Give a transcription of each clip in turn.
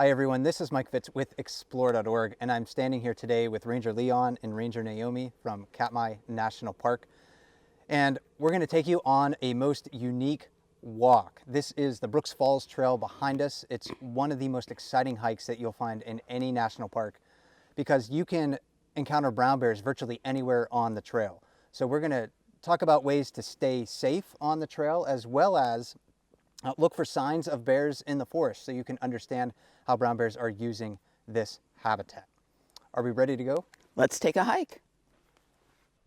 Hi everyone, this is Mike Fitz with Explore.org, and I'm standing here today with Ranger Lian and Ranger Naomi from Katmai National Park. And we're going to take you on a most unique walk. This is the Brooks Falls Trail behind us. It's one of the most exciting hikes that you'll find in any national park because you can encounter brown bears virtually anywhere on the trail. So we're going to talk about ways to stay safe on the trail, as well as look for signs of bears in the forest so you can understand how brown bears are using this habitat. Are we ready to go? Let's take a hike.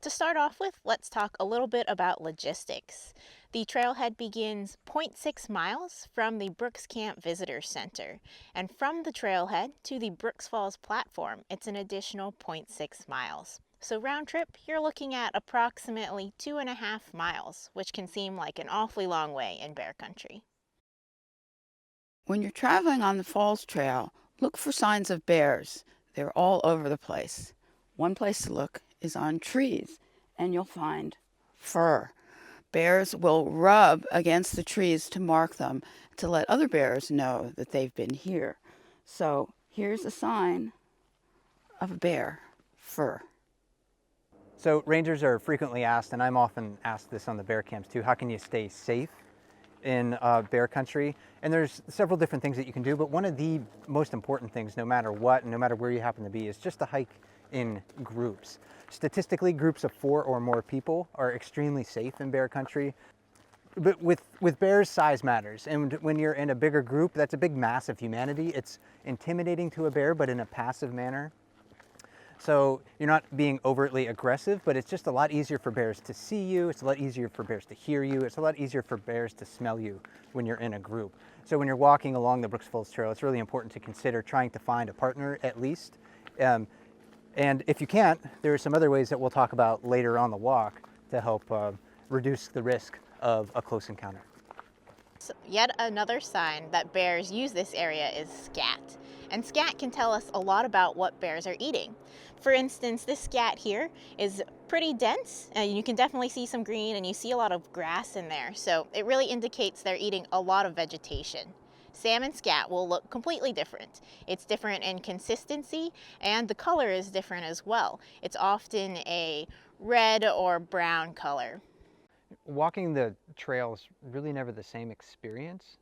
To start off with, let's talk a little bit about logistics. The trailhead begins 0.6 miles from the Brooks Camp Visitor Center, and from the trailhead to the Brooks Falls platform, it's an additional 0.6 miles. So round trip, you're looking at approximately 2.5 miles, which can seem like an awfully long way in bear country. When you're traveling on the Falls Trail, look for signs of bears. They're all over the place. One place to look is on trees, and you'll find fur. Bears will rub against the trees to mark them, to let other bears know that they've been here. So here's a sign of a bear, fur. So rangers are frequently asked, and I'm often asked this on the bear camps too, how can you stay safe in bear country? And there's several different things that you can do, but one of the most important things, no matter what, and no matter where you happen to be, is just to hike in groups. Statistically, groups of 4 or more people are extremely safe in bear country. But with bears, size matters. And when you're in a bigger group, that's a big mass of humanity. It's intimidating to a bear, but in a passive manner. So you're not being overtly aggressive, but it's just a lot easier for bears to see you. It's a lot easier for bears to hear you. It's a lot easier for bears to smell you when you're in a group. So when you're walking along the Brooks Falls Trail, it's really important to consider trying to find a partner at least. And if you can't, there are some other ways that we'll talk about later on the walk to help reduce the risk of a close encounter. So yet another sign that bears use this area is scat. And scat can tell us a lot about what bears are eating. For instance, this scat here is pretty dense, and you can definitely see some green, and you see a lot of grass in there. So it really indicates they're eating a lot of vegetation. Salmon scat will look completely different. It's different in consistency, and the color is different as well. It's often a red or brown color. Walking the trail is really never the same experience.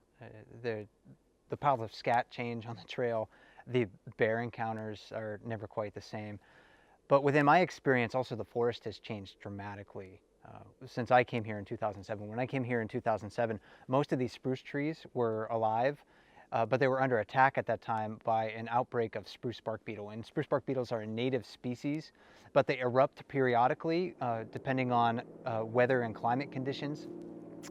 The piles of scat change on the trail. The bear encounters are never quite the same. But within my experience, also the forest has changed dramatically since I came here in 2007. When I came here in 2007, most of these spruce trees were alive, but they were under attack at that time by an outbreak of spruce bark beetle. And spruce bark beetles are a native species, but they erupt periodically depending on weather and climate conditions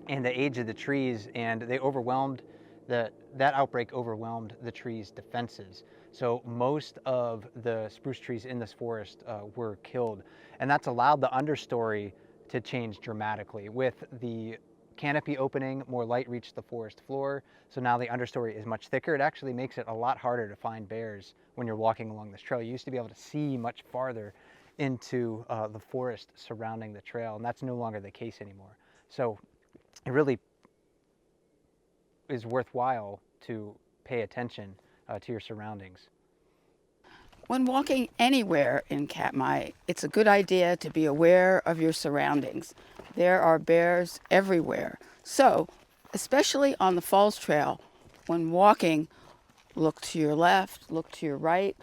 and the age of the trees, and they overwhelmed that outbreak overwhelmed the tree's defenses. So most of the spruce trees in this forest were killed, and that's allowed the understory to change dramatically. With the canopy opening, more light reached the forest floor, so now the understory is much thicker. It actually makes it a lot harder to find bears when you're walking along this trail. You used to be able to see much farther into the forest surrounding the trail, and that's no longer the case anymore. So it really is worthwhile to pay attention to your surroundings. When walking anywhere in Katmai, it's a good idea to be aware of your surroundings. There are bears everywhere. So, especially on the Falls Trail, when walking, look to your left, look to your right.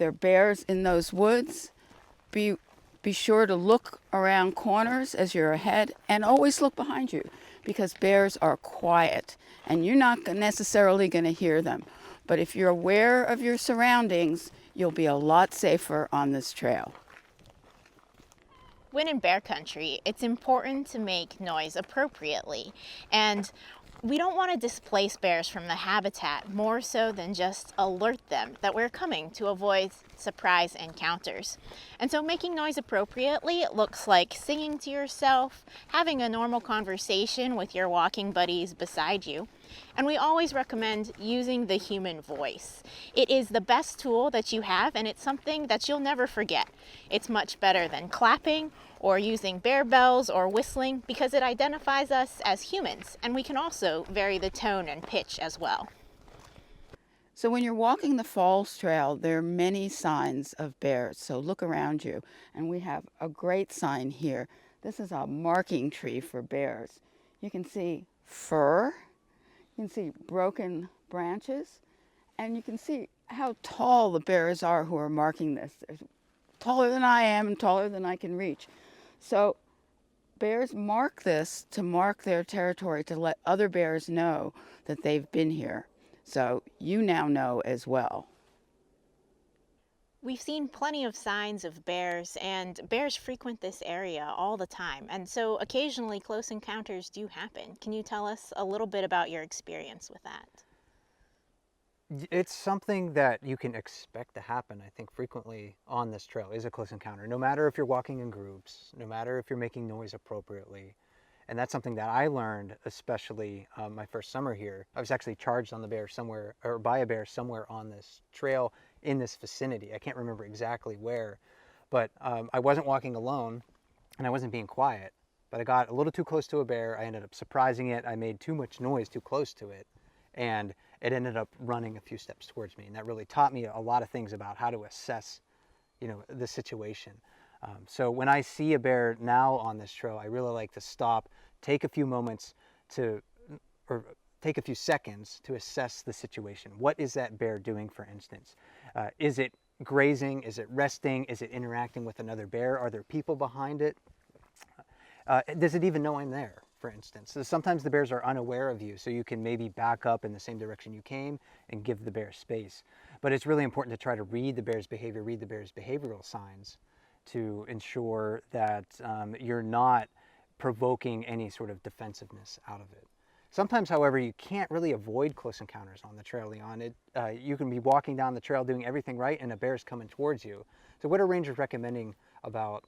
There are bears in those woods. Be sure to look around corners as you're ahead, and always look behind you, because bears are quiet and you're not necessarily going to hear them. But if you're aware of your surroundings, you'll be a lot safer on this trail. When in bear country, it's important to make noise appropriately. And we don't want to displace bears from the habitat more so than just alert them that we're coming to avoid surprise encounters. And so making noise appropriately looks like singing to yourself, having a normal conversation with your walking buddies beside you. And we always recommend using the human voice. It is the best tool that you have, and it's something that you'll never forget. It's much better than clapping or using bear bells or whistling because it identifies us as humans, and we can also vary the tone and pitch as well. So when you're walking the Falls Trail, there are many signs of bears. So look around you. And we have a great sign here. This is a marking tree for bears. You can see fur, you can see broken branches, and you can see how tall the bears are who are marking this. They're taller than I am and taller than I can reach. So bears mark this to mark their territory, to let other bears know that they've been here. So you now know as well. We've seen plenty of signs of bears, and bears frequent this area all the time. And so occasionally close encounters do happen. Can you tell us a little bit about your experience with that? It's something that you can expect to happen, I think, frequently on this trail is a close encounter, no matter if you're walking in groups, no matter if you're making noise appropriately. And that's something that I learned, especially my first summer here. I was actually charged on the bear somewhere, or by a bear somewhere on this trail in this vicinity. I can't remember exactly where, but I wasn't walking alone and I wasn't being quiet, but I got a little too close to a bear. I ended up surprising it. I made too much noise too close to it, and it ended up running a few steps towards me. And that really taught me a lot of things about how to assess, the situation. So when I see a bear now on this trail, I really like to stop, take a few moments or take a few seconds to assess the situation. What is that bear doing, for instance? Is it grazing? Is it resting? Is it interacting with another bear? Are there people behind it? Does it even know I'm there, for instance? So sometimes the bears are unaware of you, so you can maybe back up in the same direction you came and give the bear space. But it's really important to try to read the bear's behavior, read the bear's behavioral signs, to ensure that you're not provoking any sort of defensiveness out of it. Sometimes, however, you can't really avoid close encounters on the trail, Lian. You can be walking down the trail doing everything right and a bear's coming towards you. So what are rangers recommending about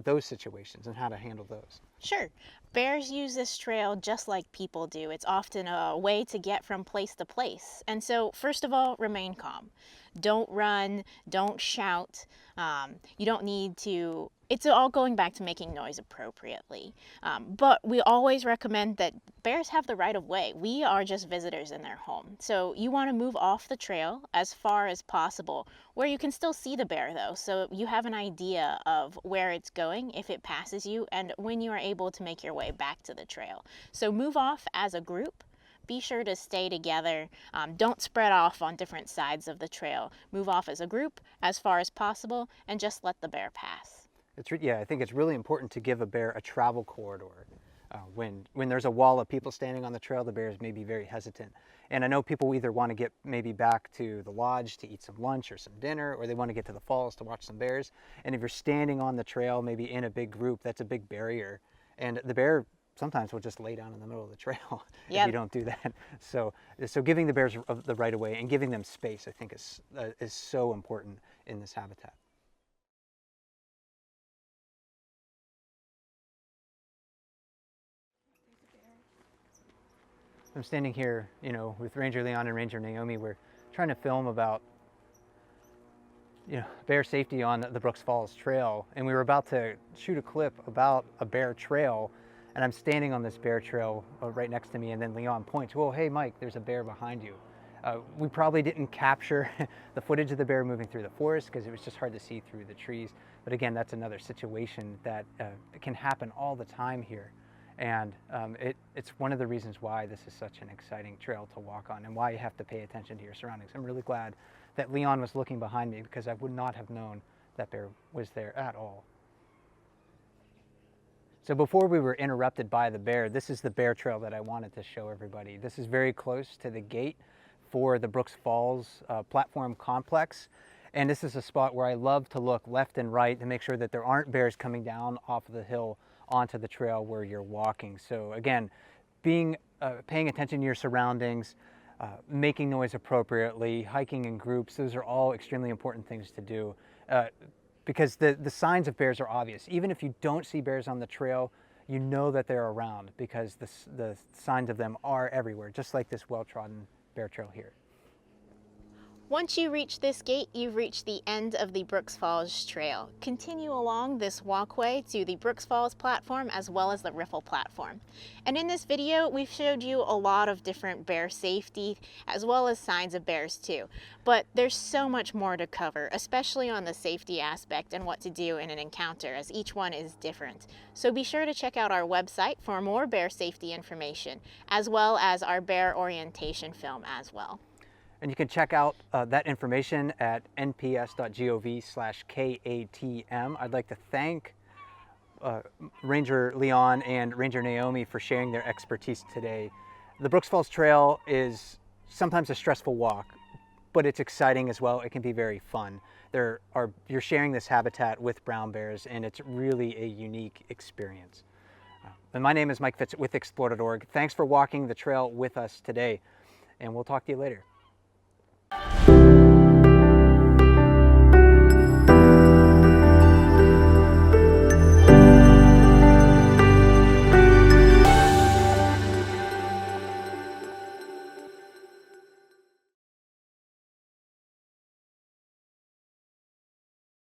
those situations and how to handle those? Sure. Bears use this trail just like people do. It's often a way to get from place to place. And so, first of all, remain calm. Don't run, don't shout. You don't need to, it's all going back to making noise appropriately. But we always recommend that bears have the right of way. We are just visitors in their home. So you want to move off the trail as far as possible, where you can still see the bear though, so you have an idea of where it's going if it passes you and when you are able to make your way back to the trail. So move off as a group. Be sure to stay together. Don't spread off on different sides of the trail. Move off as a group as far as possible and just let the bear pass. Yeah, I think it's really important to give a bear a travel corridor. When there's a wall of people standing on the trail, the bears may be very hesitant. And I know people either want to get maybe back to the lodge to eat some lunch or some dinner, or they want to get to the falls to watch some bears. And if you're standing on the trail, maybe in a big group, that's a big barrier. And the bear sometimes will just lay down in the middle of the trail if you don't do that. So giving the bears the right of way and giving them space, I think, is so important in this habitat. I'm standing here, with Ranger Lian and Ranger Naomi. We're trying to film about, bear safety on the Brooks Falls Trail, and we were about to shoot a clip about a bear trail, and I'm standing on this bear trail right next to me, and then Lian points, "Whoa, hey Mike, there's a bear behind you." We probably didn't capture the footage of the bear moving through the forest because it was just hard to see through the trees. But again, that's another situation that can happen all the time here. And it's one of the reasons why this is such an exciting trail to walk on and why you have to pay attention to your surroundings. I'm really glad that Lian was looking behind me because I would not have known that bear was there at all. So before we were interrupted by the bear, this is the bear trail that I wanted to show everybody. This is very close to the gate for the Brooks Falls platform complex. And this is a spot where I love to look left and right to make sure that there aren't bears coming down off of the hill onto the trail where you're walking. So again, paying attention to your surroundings, making noise appropriately, hiking in groups, those are all extremely important things to do because the signs of bears are obvious. Even if you don't see bears on the trail, you know that they're around because the signs of them are everywhere, just like this well-trodden bear trail here. Once you reach this gate, you've reached the end of the Brooks Falls Trail. Continue along this walkway to the Brooks Falls platform as well as the Riffle platform. And in this video, we've showed you a lot of different bear safety as well as signs of bears too. But there's so much more to cover, especially on the safety aspect and what to do in an encounter, as each one is different. So be sure to check out our website for more bear safety information, as well as our bear orientation film as well. And you can check out that information at nps.gov/KATM. I'd like to thank Ranger Lian and Ranger Naomi for sharing their expertise today. The Brooks Falls Trail is sometimes a stressful walk, but it's exciting as well. It can be very fun. You're sharing this habitat with brown bears, and it's really a unique experience. And my name is Mike Fitz with Explore.org. Thanks for walking the trail with us today, and we'll talk to you later.